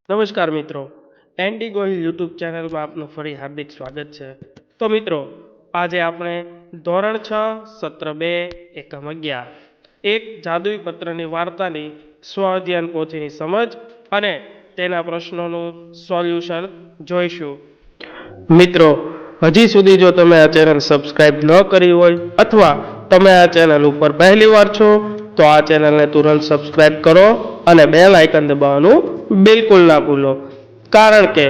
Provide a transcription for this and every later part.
નમસ્કાર મિત્રો, Andy Gohil YouTube ચેનલમાં આપનું ફરી હાર્દિક સ્વાગત છે. તો મિત્રો, આજે આપણે ધોરણ 6 સત્ર 2 એકમ 11 એક જાદુઈ પત્રની વાર્તાની સ્વ અધ્યયન પોથીની સમજ અને તેના પ્રશ્નોનું સોલ્યુશન જોઈશું. મિત્રો, હજી સુધી જો તમે આ ચેનલ સબસ્ક્રાઇબ ન કરી હોય અથવા તમે આ ચેનલ ઉપર પહેલી વાર છો તો આ ચેનલને તુરંત સબસ્ક્રાઇબ કરો અને બેલ આઇકન દબાવવાનું બિલકુલ ના ભૂલો, કારણ કે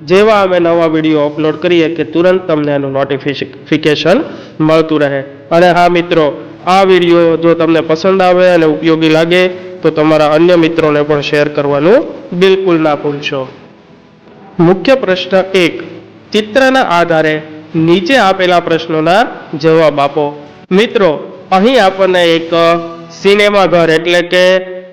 જેવા અમે નવા વિડીયો અપલોડ કરીએ કે તુરંત તમને એનું નોટિફિકેશન મળતું રહે. અને હા મિત્રો, આ વિડીયો જો તમને પસંદ આવે અને ઉપયોગી લાગે તો તમારા અન્ય મિત્રોને પણ શેર કરવાનું બિલકુલ ના ભૂલશો. મુખ્ય પ્રશ્ન 1. ચિત્રના આધારે નીચે આપેલા પ્રશ્નોના જવાબ આપો. મિત્રો, અહીં આપણને એક સિનેમા ઘર એટલે કે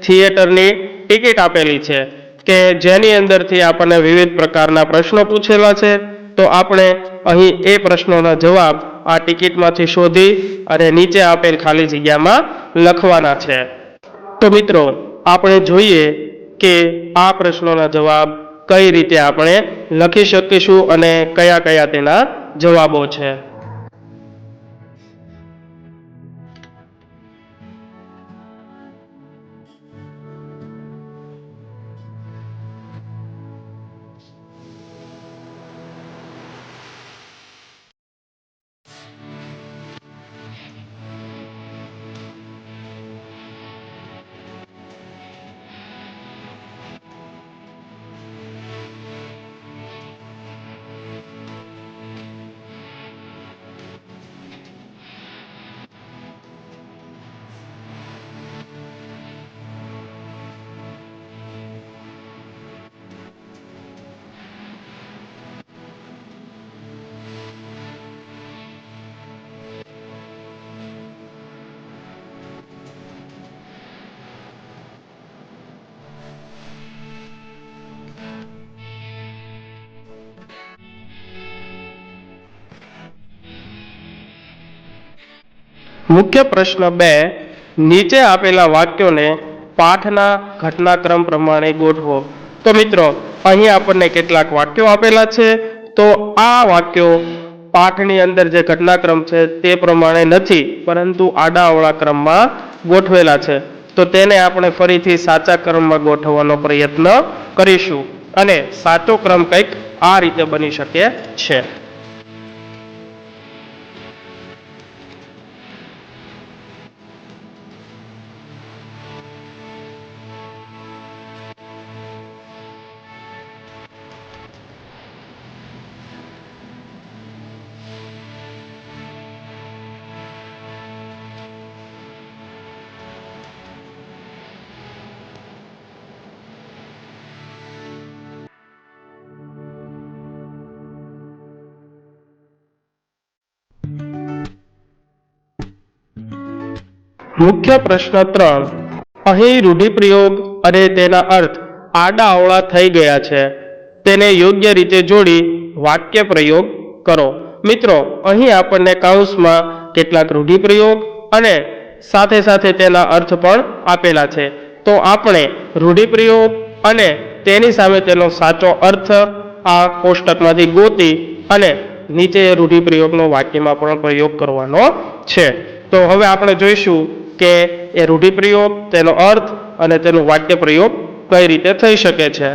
થિયેટરની ટિકિટ આપેલી છે કે જેની અંદરથી આપણને વિવિધ પ્રકારના પ્રશ્નો પૂછેલા છે. તો આપણે અહીં એ પ્રશ્નોના જવાબ આ ટિકિટમાંથી શોધી અને નીચે આપેલ ખાલી જગ્યામાં લખવાના છે. તો મિત્રો, આપણે જોઈએ કે આ પ્રશ્નોના જવાબ કઈ રીતે આપણે લખી શકીશું અને કયા કયા તેના જવાબો છે. મુખ્ય પ્રશ્ન 2. નીચે આપેલા વાક્યોને પાઠના ઘટનાક્રમ પ્રમાણે ગોઠવો. તો મિત્રો, અહીં આપણને કેટલાક વાક્યો આપેલા છે. તો આ વાક્યો પાઠની અંદર જે ઘટનાક્રમ છે તે પ્રમાણે નથી, પરંતુ આડાઅવળા ક્રમમાં ગોઠવેલા છે. તો તેને આપણે ફરીથી સાચા ક્રમમાં ગોઠવવાનો પ્રયત્ન કરીશું અને સાચો ક્રમ કંઈક આ રીતે બની શકે છે. મુખ્ય પ્રશ્ન 3. અહીં રૂઢિપ્રયોગ અને તેના અર્થ આડા-અવળા થઈ ગયા છે. તેને યોગ્ય રીતે જોડી વાક્ય પ્રયોગ કરો. મિત્રો, અહીં આપણને કૌંસમાં કેટલાક રૂઢિપ્રયોગ અને સાથે સાથે તેના અર્થ પણ આપેલા છે. તો આપણે રૂઢિપ્રયોગ અને તેની સામે તેનો સાચો અર્થ આ કોષ્ટકમાંથી ગોતી અને નીચે રૂઢિપ્રયોગનો વાક્યમાં પણ પ્રયોગ કરવાનો છે. તો હવે આપણે જોઈશું કે એ રૂઢિપ્રયોગ, તેનો અર્થ અને તેનું વાક્ય પ્રયોગ કઈ રીતે થઈ શકે છે.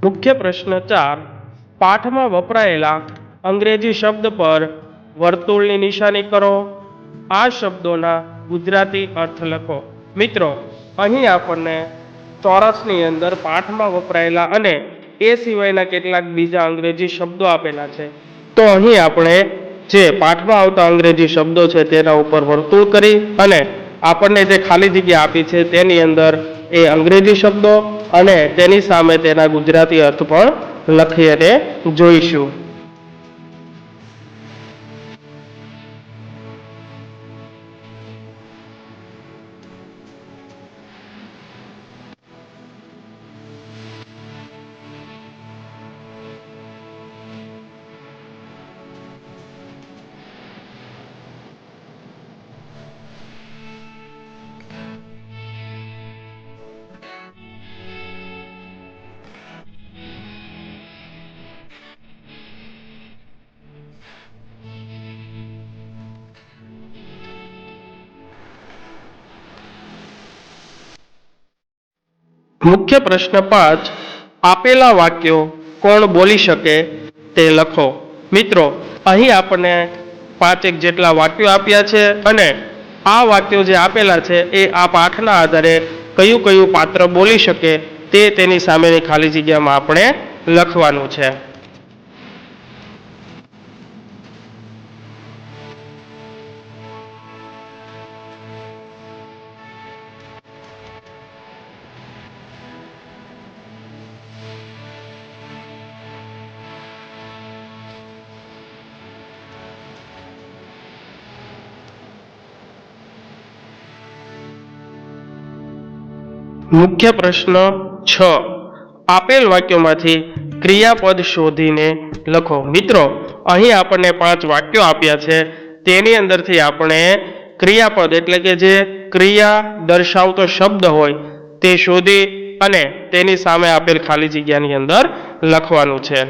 મુખ્ય પ્રશ્ન 4. પાઠમાં વપરાયેલા અંગ્રેજી શબ્દ પર વર્તુળની નિશાની કરો. આ શબ્દોના ગુજરાતી અર્થ લખો. મિત્રો, અહીં આપણને ચોરસની અંદર પાઠમાં વપરાયેલા અને એ સિવાયના કેટલાક બીજા અંગ્રેજી શબ્દો આપેલા છે. તો અહીં આપણે જે પાઠમાં આવતા અંગ્રેજી શબ્દો છે તેના ઉપર વર્તુળ કરી અને આપણને જે ખાલી જગ્યા આપી છે તેની અંદર એ અંગ્રેજી શબ્દો અને તેની સામે તેના ગુજરાતી અર્થ પણ લખી અને જોઈશું. મુખ્ય પ્રશ્ન 5 આપેલા વાક્યો કોણ બોલી શકે તે લખો. મિત્રો અહીં આપણને 5 જેટલા વાક્યો આપ્યા છે અને આ વાક્યો જે આપેલા છે એ આ પાઠના આધારે કયું કયું પાત્ર બોલી શકે તે તેની સામેની ખાલી જગ્યામાં આપણે લખવાનું છે. મુખ્ય પ્રશ્ન 6 આપેલ વાક્યોમાંથી ક્રિયાપદ શોધીને લખો. મિત્રો અહીં આપણને 5 વાક્યો આપ્યા છે તેની અંદરથી આપણે ક્રિયાપદ એટલે કે જે ક્રિયા દર્શાવતો શબ્દ હોય તે શોધી અને તેની સામે આપેલ ખાલી જગ્યાની અંદર લખવાનું છે.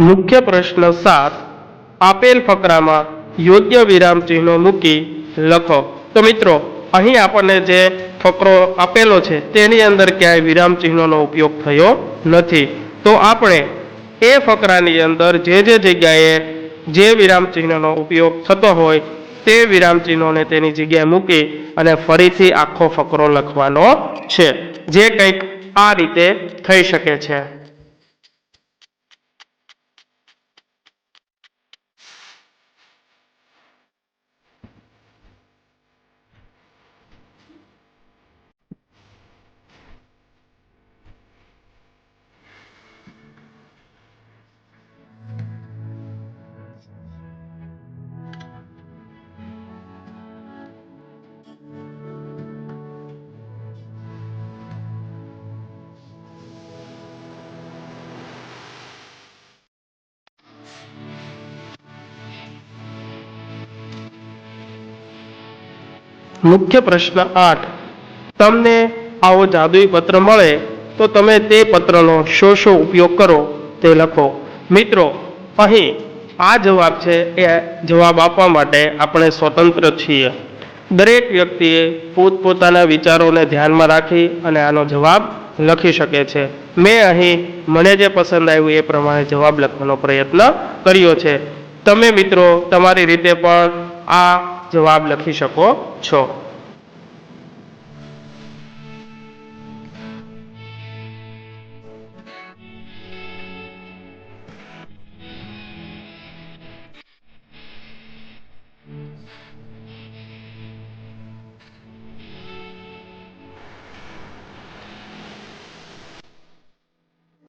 મુખ્ય પ્રશ્ન 7 આપેલ ફકરામાં યોગ્ય વિરામ ચિહ્નો મૂકી લખો. તો મિત્રો અહીં આપણને જે ફકરો આપેલો છે તેની અંદર ક્યાંય વિરામ ચિહ્નોનો ઉપયોગ થયો નથી. તો આપણે એ ફકરાની અંદર જે જગ્યાએ જે વિરામ ચિહ્નનો ઉપયોગ થતો હોય તે વિરામ ચિહ્નોને તેની જગ્યાએ મૂકી અને ફરીથી આખો ફકરો લખવાનો છે, જે કંઈક આ રીતે થઈ શકે છે. મુખ્ય પ્રશ્ન 8 તમને આવો જાદુઈ પત્ર મળે તો તમે તે પત્રનો શો ઉપયોગ કરો તે લખો. મિત્રો અહીં આ જવાબ છે એ જવાબ આપવા માટે આપણે સ્વતંત્ર છીએ. દરેક વ્યક્તિએ પોતપોતાના વિચારોને ધ્યાનમાં રાખી અને આનો જવાબ લખી શકે છે. મેં અહીં મને જે પસંદ આવ્યું એ પ્રમાણે જવાબ લખવાનો પ્રયત્ન કર્યો છે. તમે મિત્રો તમારી રીતે પણ આ જવાબ લખી શકો છો.